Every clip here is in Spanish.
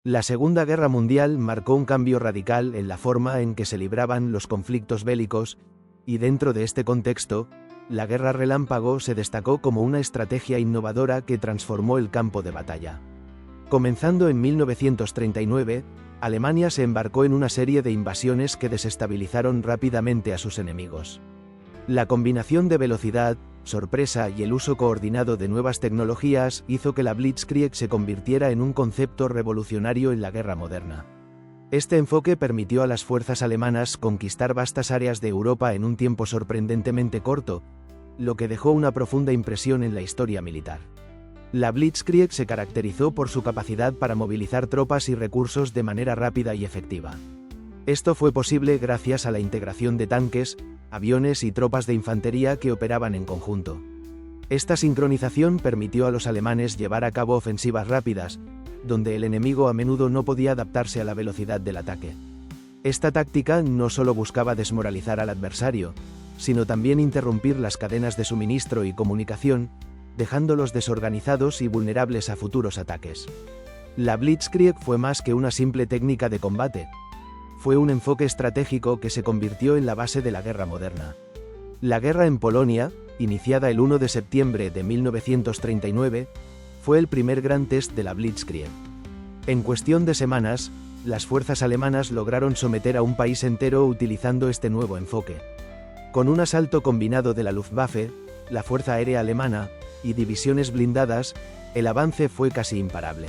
La Segunda Guerra Mundial marcó un cambio radical en la forma en que se libraban los conflictos bélicos, y dentro de este contexto, la Guerra Relámpago se destacó como una estrategia innovadora que transformó el campo de batalla. Comenzando en 1939, Alemania se embarcó en una serie de invasiones que desestabilizaron rápidamente a sus enemigos. La combinación de velocidad, sorpresa y el uso coordinado de nuevas tecnologías hizo que la Blitzkrieg se convirtiera en un concepto revolucionario en la guerra moderna. Este enfoque permitió a las fuerzas alemanas conquistar vastas áreas de Europa en un tiempo sorprendentemente corto, lo que dejó una profunda impresión en la historia militar. La Blitzkrieg se caracterizó por su capacidad para movilizar tropas y recursos de manera rápida y efectiva. Esto fue posible gracias a la integración de tanques, aviones y tropas de infantería que operaban en conjunto. Esta sincronización permitió a los alemanes llevar a cabo ofensivas rápidas, donde el enemigo a menudo no podía adaptarse a la velocidad del ataque. Esta táctica no solo buscaba desmoralizar al adversario, sino también interrumpir las cadenas de suministro y comunicación, dejándolos desorganizados y vulnerables a futuros ataques. La Blitzkrieg fue más que una simple técnica de combate. Fue un enfoque estratégico que se convirtió en la base de la guerra moderna. La guerra en Polonia, iniciada el 1 de septiembre de 1939, fue el primer gran test de la Blitzkrieg. En cuestión de semanas, las fuerzas alemanas lograron someter a un país entero utilizando este nuevo enfoque. Con un asalto combinado de la Luftwaffe, la Fuerza Aérea Alemana, y divisiones blindadas, el avance fue casi imparable.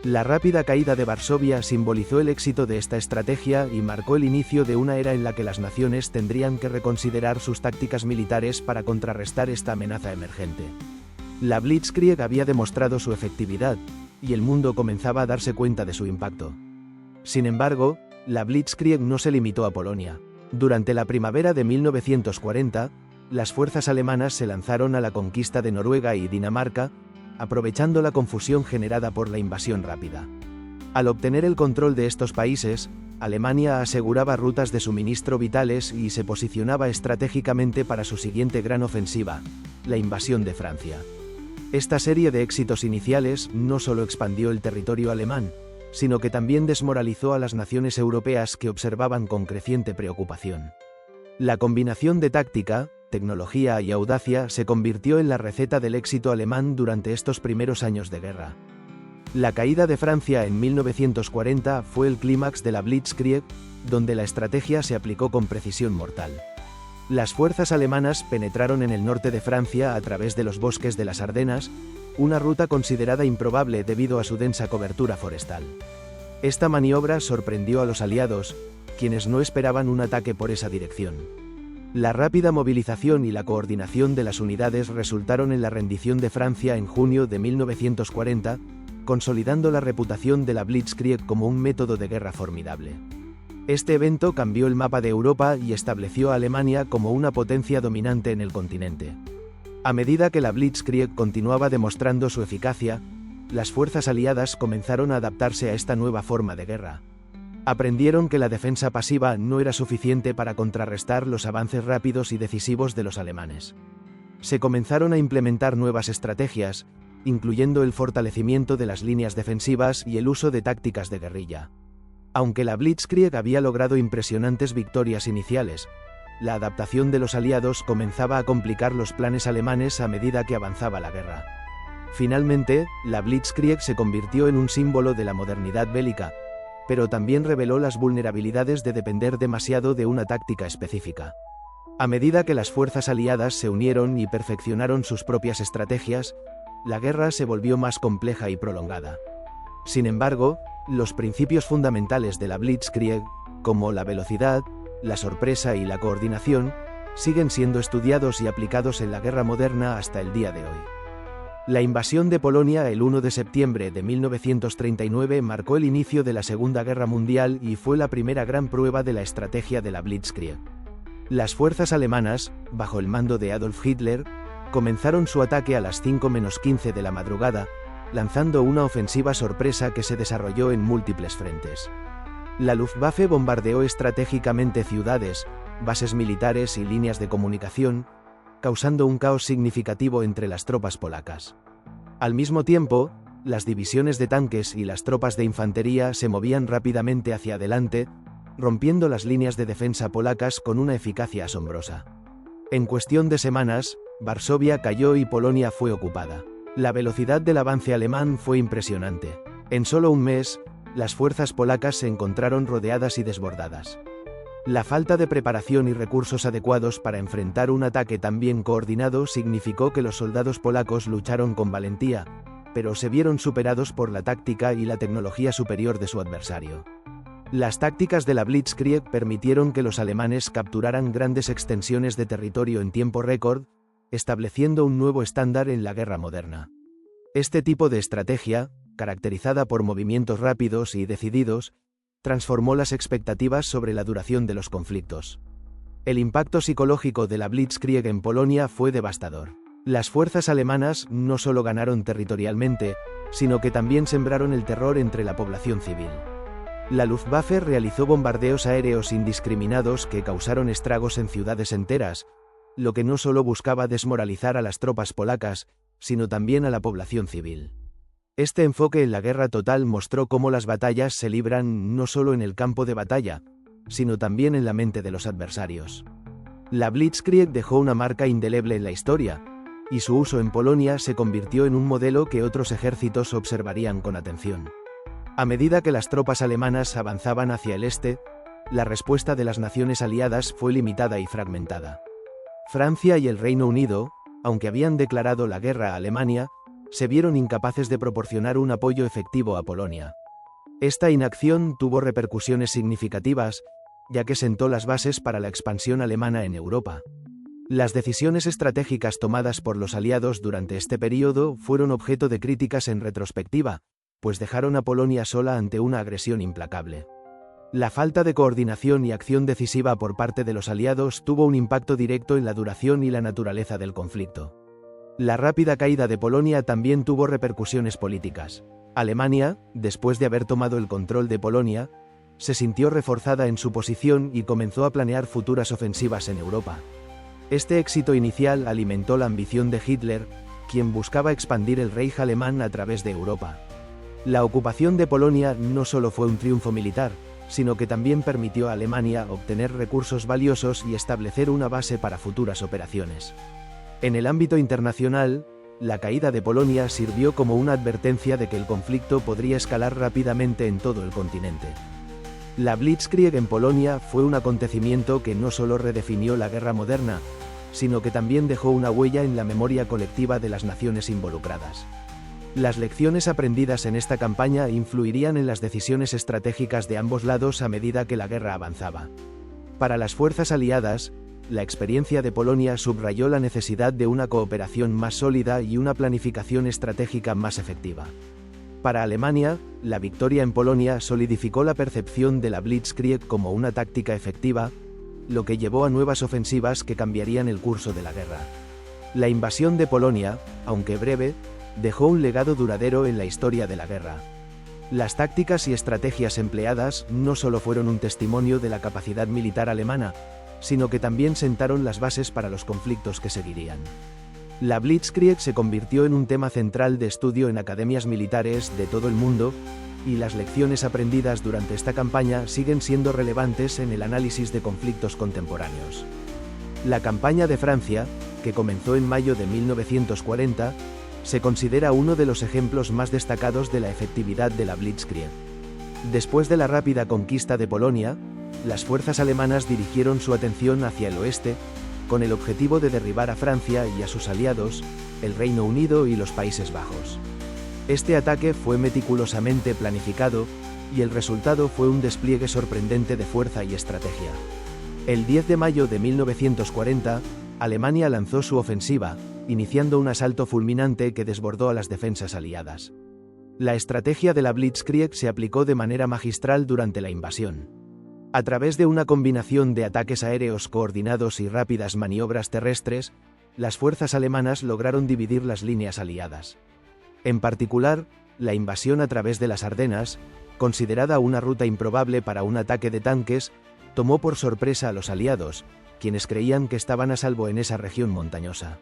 La rápida caída de Varsovia simbolizó el éxito de esta estrategia y marcó el inicio de una era en la que las naciones tendrían que reconsiderar sus tácticas militares para contrarrestar esta amenaza emergente. La Blitzkrieg había demostrado su efectividad, y el mundo comenzaba a darse cuenta de su impacto. Sin embargo, la Blitzkrieg no se limitó a Polonia. Durante la primavera de 1940, las fuerzas alemanas se lanzaron a la conquista de Noruega y Dinamarca, aprovechando la confusión generada por la invasión rápida. Al obtener el control de estos países, Alemania aseguraba rutas de suministro vitales y se posicionaba estratégicamente para su siguiente gran ofensiva, la invasión de Francia. Esta serie de éxitos iniciales no solo expandió el territorio alemán, sino que también desmoralizó a las naciones europeas que observaban con creciente preocupación. La combinación de táctica, tecnología y audacia se convirtió en la receta del éxito alemán durante estos primeros años de guerra. La caída de Francia en 1940 fue el clímax de la Blitzkrieg, donde la estrategia se aplicó con precisión mortal. Las fuerzas alemanas penetraron en el norte de Francia a través de los bosques de las Ardenas, una ruta considerada improbable debido a su densa cobertura forestal. Esta maniobra sorprendió a los aliados, quienes no esperaban un ataque por esa dirección. La rápida movilización y la coordinación de las unidades resultaron en la rendición de Francia en junio de 1940, consolidando la reputación de la Blitzkrieg como un método de guerra formidable. Este evento cambió el mapa de Europa y estableció a Alemania como una potencia dominante en el continente. A medida que la Blitzkrieg continuaba demostrando su eficacia, las fuerzas aliadas comenzaron a adaptarse a esta nueva forma de guerra. Aprendieron que la defensa pasiva no era suficiente para contrarrestar los avances rápidos y decisivos de los alemanes. Se comenzaron a implementar nuevas estrategias, incluyendo el fortalecimiento de las líneas defensivas y el uso de tácticas de guerrilla. Aunque la Blitzkrieg había logrado impresionantes victorias iniciales, la adaptación de los aliados comenzaba a complicar los planes alemanes a medida que avanzaba la guerra. Finalmente, la Blitzkrieg se convirtió en un símbolo de la modernidad bélica, pero también reveló las vulnerabilidades de depender demasiado de una táctica específica. A medida que las fuerzas aliadas se unieron y perfeccionaron sus propias estrategias, la guerra se volvió más compleja y prolongada. Sin embargo, los principios fundamentales de la Blitzkrieg, como la velocidad, la sorpresa y la coordinación, siguen siendo estudiados y aplicados en la guerra moderna hasta el día de hoy. La invasión de Polonia el 1 de septiembre de 1939 marcó el inicio de la Segunda Guerra Mundial y fue la primera gran prueba de la estrategia de la Blitzkrieg. Las fuerzas alemanas, bajo el mando de Adolf Hitler, comenzaron su ataque a las 5:15 de la madrugada, lanzando una ofensiva sorpresa que se desarrolló en múltiples frentes. La Luftwaffe bombardeó estratégicamente ciudades, bases militares y líneas de comunicación, causando un caos significativo entre las tropas polacas. Al mismo tiempo, las divisiones de tanques y las tropas de infantería se movían rápidamente hacia adelante, rompiendo las líneas de defensa polacas con una eficacia asombrosa. En cuestión de semanas, Varsovia cayó y Polonia fue ocupada. La velocidad del avance alemán fue impresionante. En solo un mes, las fuerzas polacas se encontraron rodeadas y desbordadas. La falta de preparación y recursos adecuados para enfrentar un ataque tan bien coordinado significó que los soldados polacos lucharon con valentía, pero se vieron superados por la táctica y la tecnología superior de su adversario. Las tácticas de la Blitzkrieg permitieron que los alemanes capturaran grandes extensiones de territorio en tiempo récord, estableciendo un nuevo estándar en la guerra moderna. Este tipo de estrategia, caracterizada por movimientos rápidos y decididos, transformó las expectativas sobre la duración de los conflictos. El impacto psicológico de la Blitzkrieg en Polonia fue devastador. Las fuerzas alemanas no solo ganaron territorialmente, sino que también sembraron el terror entre la población civil. La Luftwaffe realizó bombardeos aéreos indiscriminados que causaron estragos en ciudades enteras, lo que no solo buscaba desmoralizar a las tropas polacas, sino también a la población civil. Este enfoque en la guerra total mostró cómo las batallas se libran no solo en el campo de batalla, sino también en la mente de los adversarios. La Blitzkrieg dejó una marca indeleble en la historia, y su uso en Polonia se convirtió en un modelo que otros ejércitos observarían con atención. A medida que las tropas alemanas avanzaban hacia el este, la respuesta de las naciones aliadas fue limitada y fragmentada. Francia y el Reino Unido, aunque habían declarado la guerra a Alemania, se vieron incapaces de proporcionar un apoyo efectivo a Polonia. Esta inacción tuvo repercusiones significativas, ya que sentó las bases para la expansión alemana en Europa. Las decisiones estratégicas tomadas por los aliados durante este período fueron objeto de críticas en retrospectiva, pues dejaron a Polonia sola ante una agresión implacable. La falta de coordinación y acción decisiva por parte de los aliados tuvo un impacto directo en la duración y la naturaleza del conflicto. La rápida caída de Polonia también tuvo repercusiones políticas. Alemania, después de haber tomado el control de Polonia, se sintió reforzada en su posición y comenzó a planear futuras ofensivas en Europa. Este éxito inicial alimentó la ambición de Hitler, quien buscaba expandir el Reich alemán a través de Europa. La ocupación de Polonia no solo fue un triunfo militar, sino que también permitió a Alemania obtener recursos valiosos y establecer una base para futuras operaciones. En el ámbito internacional, la caída de Polonia sirvió como una advertencia de que el conflicto podría escalar rápidamente en todo el continente. La Blitzkrieg en Polonia fue un acontecimiento que no solo redefinió la guerra moderna, sino que también dejó una huella en la memoria colectiva de las naciones involucradas. Las lecciones aprendidas en esta campaña influirían en las decisiones estratégicas de ambos lados a medida que la guerra avanzaba. Para las fuerzas aliadas, la experiencia de Polonia subrayó la necesidad de una cooperación más sólida y una planificación estratégica más efectiva. Para Alemania, la victoria en Polonia solidificó la percepción de la Blitzkrieg como una táctica efectiva, lo que llevó a nuevas ofensivas que cambiarían el curso de la guerra. La invasión de Polonia, aunque breve, dejó un legado duradero en la historia de la guerra. Las tácticas y estrategias empleadas no solo fueron un testimonio de la capacidad militar alemana, sino que también sentaron las bases para los conflictos que seguirían. La Blitzkrieg se convirtió en un tema central de estudio en academias militares de todo el mundo, y las lecciones aprendidas durante esta campaña siguen siendo relevantes en el análisis de conflictos contemporáneos. La campaña de Francia, que comenzó en mayo de 1940, se considera uno de los ejemplos más destacados de la efectividad de la Blitzkrieg. Después de la rápida conquista de Polonia, las fuerzas alemanas dirigieron su atención hacia el oeste, con el objetivo de derribar a Francia y a sus aliados, el Reino Unido y los Países Bajos. Este ataque fue meticulosamente planificado, y el resultado fue un despliegue sorprendente de fuerza y estrategia. El 10 de mayo de 1940, Alemania lanzó su ofensiva, iniciando un asalto fulminante que desbordó a las defensas aliadas. La estrategia de la Blitzkrieg se aplicó de manera magistral durante la invasión. A través de una combinación de ataques aéreos coordinados y rápidas maniobras terrestres, las fuerzas alemanas lograron dividir las líneas aliadas. En particular, la invasión a través de las Ardenas, considerada una ruta improbable para un ataque de tanques, tomó por sorpresa a los aliados, quienes creían que estaban a salvo en esa región montañosa.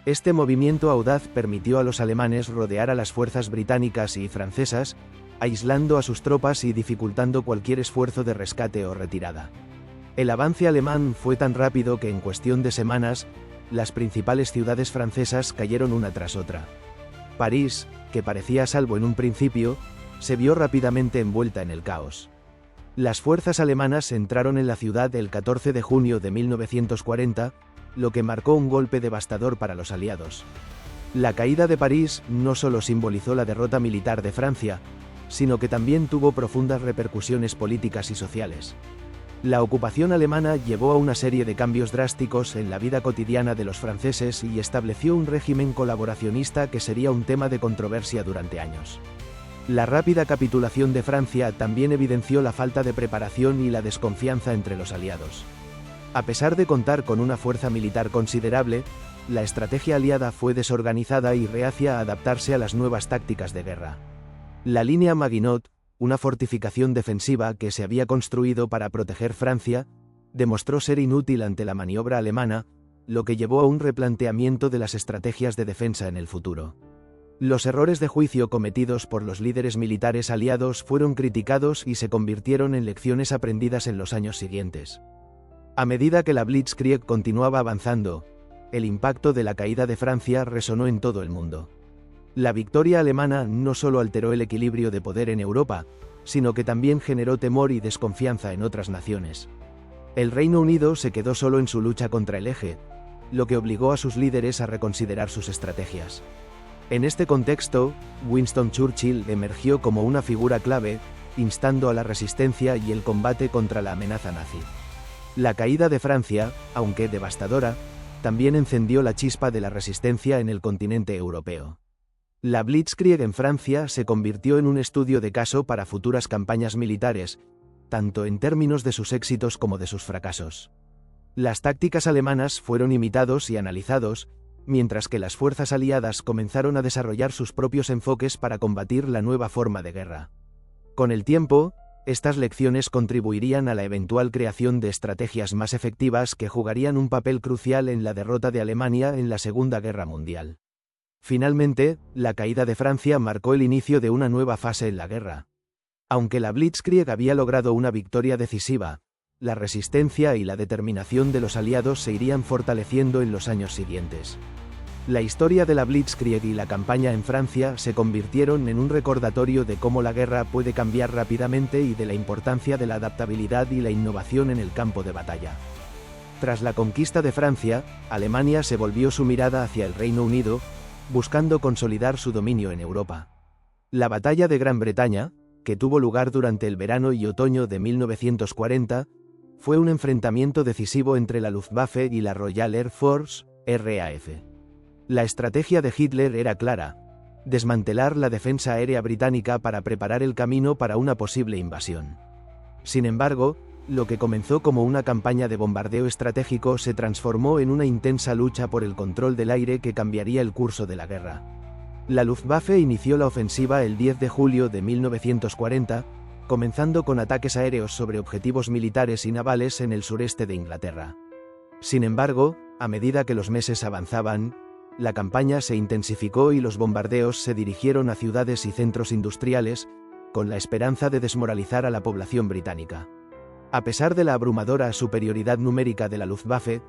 Este movimiento audaz permitió a los alemanes rodear a las fuerzas británicas y francesas, aislando a sus tropas y dificultando cualquier esfuerzo de rescate o retirada. El avance alemán fue tan rápido que en cuestión de semanas, las principales ciudades francesas cayeron una tras otra. París, que parecía a salvo en un principio, se vio rápidamente envuelta en el caos. Las fuerzas alemanas entraron en la ciudad el 14 de junio de 1940, lo que marcó un golpe devastador para los aliados. La caída de París no solo simbolizó la derrota militar de Francia, sino que también tuvo profundas repercusiones políticas y sociales. La ocupación alemana llevó a una serie de cambios drásticos en la vida cotidiana de los franceses y estableció un régimen colaboracionista que sería un tema de controversia durante años. La rápida capitulación de Francia también evidenció la falta de preparación y la desconfianza entre los aliados. A pesar de contar con una fuerza militar considerable, la estrategia aliada fue desorganizada y reacia a adaptarse a las nuevas tácticas de guerra. La línea Maginot, una fortificación defensiva que se había construido para proteger Francia, demostró ser inútil ante la maniobra alemana, lo que llevó a un replanteamiento de las estrategias de defensa en el futuro. Los errores de juicio cometidos por los líderes militares aliados fueron criticados y se convirtieron en lecciones aprendidas en los años siguientes. A medida que la Blitzkrieg continuaba avanzando, el impacto de la caída de Francia resonó en todo el mundo. La victoria alemana no solo alteró el equilibrio de poder en Europa, sino que también generó temor y desconfianza en otras naciones. El Reino Unido se quedó solo en su lucha contra el Eje, lo que obligó a sus líderes a reconsiderar sus estrategias. En este contexto, Winston Churchill emergió como una figura clave, instando a la resistencia y el combate contra la amenaza nazi. La caída de Francia, aunque devastadora, también encendió la chispa de la resistencia en el continente europeo. La Blitzkrieg en Francia se convirtió en un estudio de caso para futuras campañas militares, tanto en términos de sus éxitos como de sus fracasos. Las tácticas alemanas fueron imitados y analizados, mientras que las fuerzas aliadas comenzaron a desarrollar sus propios enfoques para combatir la nueva forma de guerra. Con el tiempo, estas lecciones contribuirían a la eventual creación de estrategias más efectivas que jugarían un papel crucial en la derrota de Alemania en la Segunda Guerra Mundial. Finalmente, la caída de Francia marcó el inicio de una nueva fase en la guerra. Aunque la Blitzkrieg había logrado una victoria decisiva, la resistencia y la determinación de los aliados se irían fortaleciendo en los años siguientes. La historia de la Blitzkrieg y la campaña en Francia se convirtieron en un recordatorio de cómo la guerra puede cambiar rápidamente y de la importancia de la adaptabilidad y la innovación en el campo de batalla. Tras la conquista de Francia, Alemania se volvió su mirada hacia el Reino Unido, buscando consolidar su dominio en Europa. La batalla de Gran Bretaña, que tuvo lugar durante el verano y otoño de 1940, fue un enfrentamiento decisivo entre la Luftwaffe y la Royal Air Force, RAF. La estrategia de Hitler era clara: desmantelar la defensa aérea británica para preparar el camino para una posible invasión. Sin embargo, lo que comenzó como una campaña de bombardeo estratégico se transformó en una intensa lucha por el control del aire que cambiaría el curso de la guerra. La Luftwaffe inició la ofensiva el 10 de julio de 1940, comenzando con ataques aéreos sobre objetivos militares y navales en el sureste de Inglaterra. Sin embargo, a medida que los meses avanzaban, la campaña se intensificó y los bombardeos se dirigieron a ciudades y centros industriales, con la esperanza de desmoralizar a la población británica. A pesar de la abrumadora superioridad numérica de la Luftwaffe,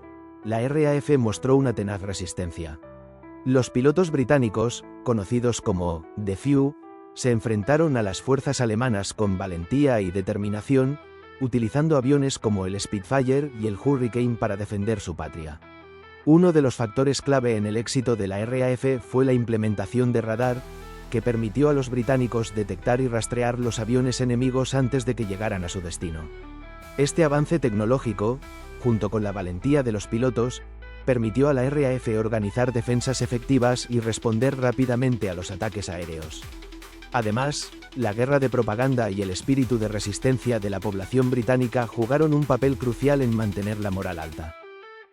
la RAF mostró una tenaz resistencia. Los pilotos británicos, conocidos como The Few, se enfrentaron a las fuerzas alemanas con valentía y determinación, utilizando aviones como el Spitfire y el Hurricane para defender su patria. Uno de los factores clave en el éxito de la RAF fue la implementación de radar, que permitió a los británicos detectar y rastrear los aviones enemigos antes de que llegaran a su destino. Este avance tecnológico, junto con la valentía de los pilotos, permitió a la RAF organizar defensas efectivas y responder rápidamente a los ataques aéreos. Además, la guerra de propaganda y el espíritu de resistencia de la población británica jugaron un papel crucial en mantener la moral alta.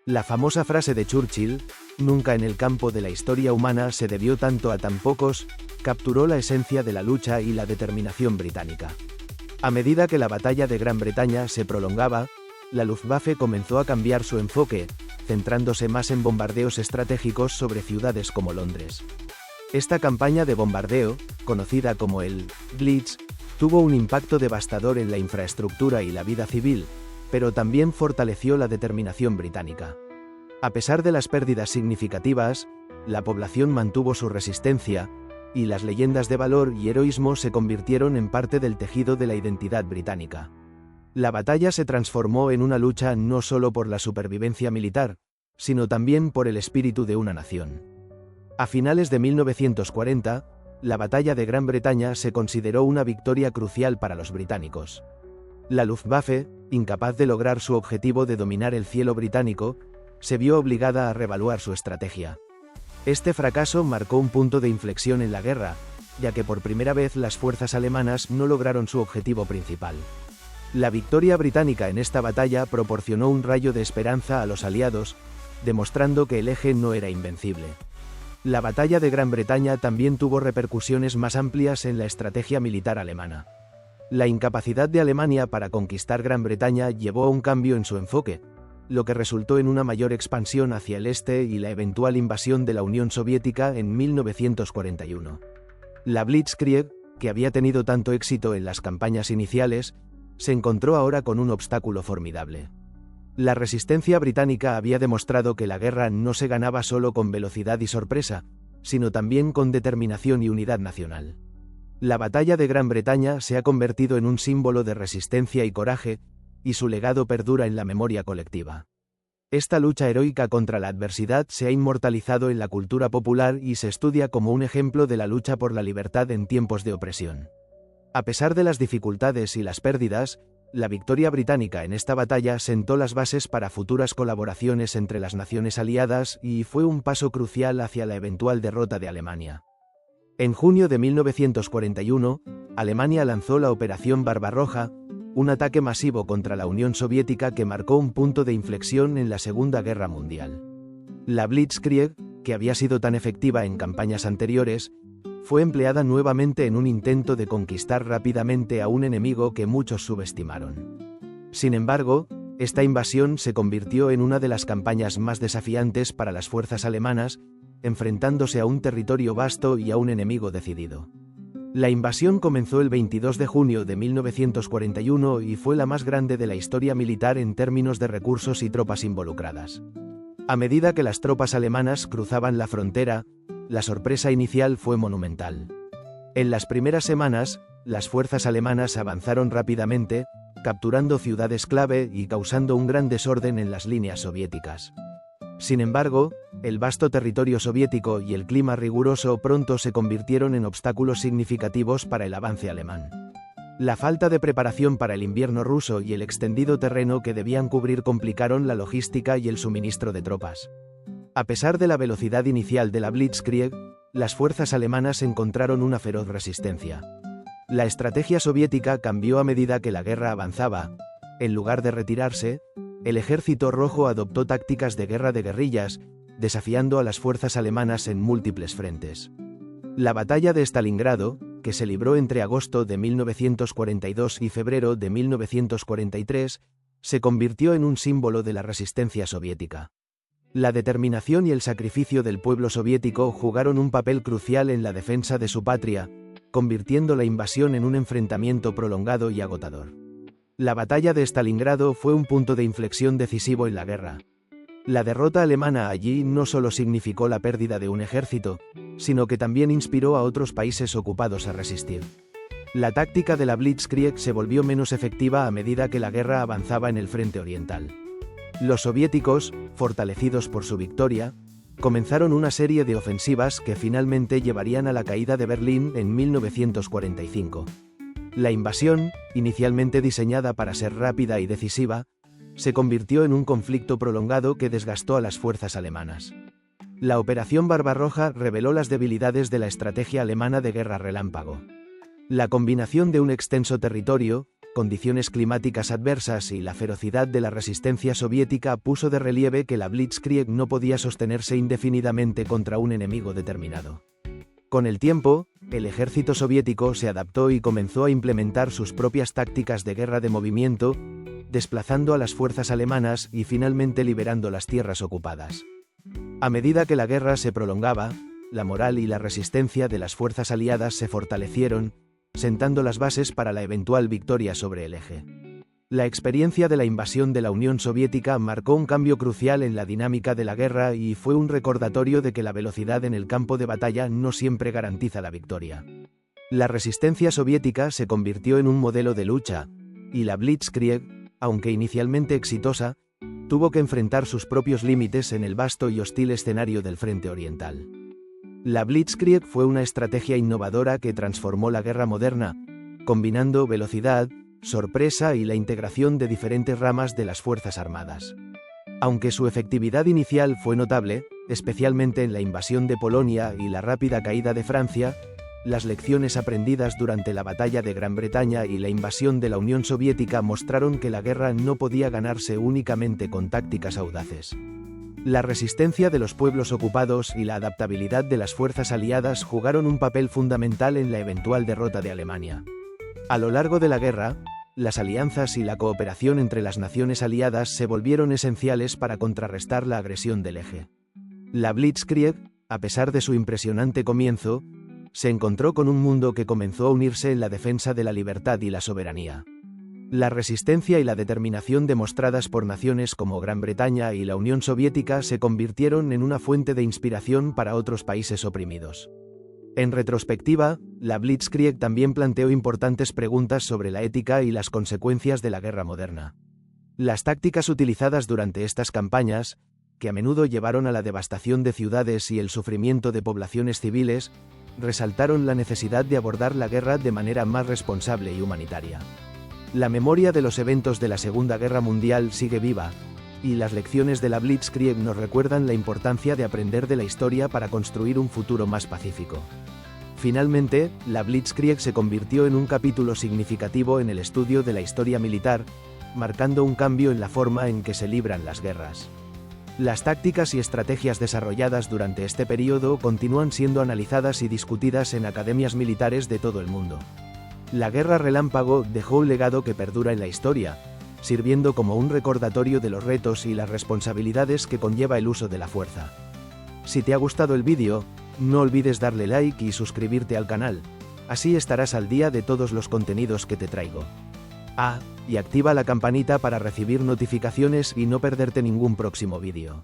La famosa frase de Churchill, "Nunca en el campo de la historia humana se debió tanto a tan pocos", capturó la esencia de la lucha y la determinación británica. A medida que la batalla de Gran Bretaña se prolongaba, la Luftwaffe comenzó a cambiar su enfoque, centrándose más en bombardeos estratégicos sobre ciudades como Londres. Esta campaña de bombardeo, conocida como el Blitz, tuvo un impacto devastador en la infraestructura y la vida civil, pero también fortaleció la determinación británica. A pesar de las pérdidas significativas, la población mantuvo su resistencia, y las leyendas de valor y heroísmo se convirtieron en parte del tejido de la identidad británica. La batalla se transformó en una lucha no solo por la supervivencia militar, sino también por el espíritu de una nación. A finales de 1940, la batalla de Gran Bretaña se consideró una victoria crucial para los británicos. La Luftwaffe, incapaz de lograr su objetivo de dominar el cielo británico, se vio obligada a reevaluar su estrategia. Este fracaso marcó un punto de inflexión en la guerra, ya que por primera vez las fuerzas alemanas no lograron su objetivo principal. La victoria británica en esta batalla proporcionó un rayo de esperanza a los aliados, demostrando que el eje no era invencible. La batalla de Gran Bretaña también tuvo repercusiones más amplias en la estrategia militar alemana. La incapacidad de Alemania para conquistar Gran Bretaña llevó a un cambio en su enfoque, lo que resultó en una mayor expansión hacia el este y la eventual invasión de la Unión Soviética en 1941. La Blitzkrieg, que había tenido tanto éxito en las campañas iniciales, se encontró ahora con un obstáculo formidable. La resistencia británica había demostrado que la guerra no se ganaba solo con velocidad y sorpresa, sino también con determinación y unidad nacional. La batalla de Gran Bretaña se ha convertido en un símbolo de resistencia y coraje, y su legado perdura en la memoria colectiva. Esta lucha heroica contra la adversidad se ha inmortalizado en la cultura popular y se estudia como un ejemplo de la lucha por la libertad en tiempos de opresión. A pesar de las dificultades y las pérdidas, la victoria británica en esta batalla sentó las bases para futuras colaboraciones entre las naciones aliadas y fue un paso crucial hacia la eventual derrota de Alemania. En junio de 1941, Alemania lanzó la Operación Barbarroja, un ataque masivo contra la Unión Soviética que marcó un punto de inflexión en la Segunda Guerra Mundial. La Blitzkrieg, que había sido tan efectiva en campañas anteriores, fue empleada nuevamente en un intento de conquistar rápidamente a un enemigo que muchos subestimaron. Sin embargo, esta invasión se convirtió en una de las campañas más desafiantes para las fuerzas alemanas, enfrentándose a un territorio vasto y a un enemigo decidido. La invasión comenzó el 22 de junio de 1941 y fue la más grande de la historia militar en términos de recursos y tropas involucradas. A medida que las tropas alemanas cruzaban la frontera, la sorpresa inicial fue monumental. En las primeras semanas, las fuerzas alemanas avanzaron rápidamente, capturando ciudades clave y causando un gran desorden en las líneas soviéticas. Sin embargo, el vasto territorio soviético y el clima riguroso pronto se convirtieron en obstáculos significativos para el avance alemán. La falta de preparación para el invierno ruso y el extendido terreno que debían cubrir complicaron la logística y el suministro de tropas. A pesar de la velocidad inicial de la Blitzkrieg, las fuerzas alemanas encontraron una feroz resistencia. La estrategia soviética cambió a medida que la guerra avanzaba. En lugar de retirarse, el Ejército Rojo adoptó tácticas de guerra de guerrillas, desafiando a las fuerzas alemanas en múltiples frentes. La batalla de Stalingrado, que se libró entre agosto de 1942 y febrero de 1943, se convirtió en un símbolo de la resistencia soviética. La determinación y el sacrificio del pueblo soviético jugaron un papel crucial en la defensa de su patria, convirtiendo la invasión en un enfrentamiento prolongado y agotador. La batalla de Stalingrado fue un punto de inflexión decisivo en la guerra. La derrota alemana allí no solo significó la pérdida de un ejército, sino que también inspiró a otros países ocupados a resistir. La táctica de la Blitzkrieg se volvió menos efectiva a medida que la guerra avanzaba en el frente oriental. Los soviéticos, fortalecidos por su victoria, comenzaron una serie de ofensivas que finalmente llevarían a la caída de Berlín en 1945. La invasión, inicialmente diseñada para ser rápida y decisiva, se convirtió en un conflicto prolongado que desgastó a las fuerzas alemanas. La Operación Barbarroja reveló las debilidades de la estrategia alemana de guerra relámpago. La combinación de un extenso territorio, condiciones climáticas adversas y la ferocidad de la resistencia soviética puso de relieve que la Blitzkrieg no podía sostenerse indefinidamente contra un enemigo determinado. Con el tiempo, el ejército soviético se adaptó y comenzó a implementar sus propias tácticas de guerra de movimiento, desplazando a las fuerzas alemanas y finalmente liberando las tierras ocupadas. A medida que la guerra se prolongaba, la moral y la resistencia de las fuerzas aliadas se fortalecieron, sentando las bases para la eventual victoria sobre el eje. La experiencia de la invasión de la Unión Soviética marcó un cambio crucial en la dinámica de la guerra y fue un recordatorio de que la velocidad en el campo de batalla no siempre garantiza la victoria. La resistencia soviética se convirtió en un modelo de lucha, y la Blitzkrieg, aunque inicialmente exitosa, tuvo que enfrentar sus propios límites en el vasto y hostil escenario del frente oriental. La Blitzkrieg fue una estrategia innovadora que transformó la guerra moderna, combinando velocidad, sorpresa y la integración de diferentes ramas de las Fuerzas Armadas. Aunque su efectividad inicial fue notable, especialmente en la invasión de Polonia y la rápida caída de Francia, las lecciones aprendidas durante la batalla de Gran Bretaña y la invasión de la Unión Soviética mostraron que la guerra no podía ganarse únicamente con tácticas audaces. La resistencia de los pueblos ocupados y la adaptabilidad de las fuerzas aliadas jugaron un papel fundamental en la eventual derrota de Alemania. A lo largo de la guerra, las alianzas y la cooperación entre las naciones aliadas se volvieron esenciales para contrarrestar la agresión del eje. La Blitzkrieg, a pesar de su impresionante comienzo, se encontró con un mundo que comenzó a unirse en la defensa de la libertad y la soberanía. La resistencia y la determinación demostradas por naciones como Gran Bretaña y la Unión Soviética se convirtieron en una fuente de inspiración para otros países oprimidos. En retrospectiva, la Blitzkrieg también planteó importantes preguntas sobre la ética y las consecuencias de la guerra moderna. Las tácticas utilizadas durante estas campañas, que a menudo llevaron a la devastación de ciudades y el sufrimiento de poblaciones civiles, resaltaron la necesidad de abordar la guerra de manera más responsable y humanitaria. La memoria de los eventos de la Segunda Guerra Mundial sigue viva, y las lecciones de la Blitzkrieg nos recuerdan la importancia de aprender de la historia para construir un futuro más pacífico. Finalmente, la Blitzkrieg se convirtió en un capítulo significativo en el estudio de la historia militar, marcando un cambio en la forma en que se libran las guerras. Las tácticas y estrategias desarrolladas durante este periodo continúan siendo analizadas y discutidas en academias militares de todo el mundo. La Guerra Relámpago dejó un legado que perdura en la historia, sirviendo como un recordatorio de los retos y las responsabilidades que conlleva el uso de la fuerza. Si te ha gustado el vídeo, no olvides darle like y suscribirte al canal, así estarás al día de todos los contenidos que te traigo. Y activa la campanita para recibir notificaciones y no perderte ningún próximo vídeo.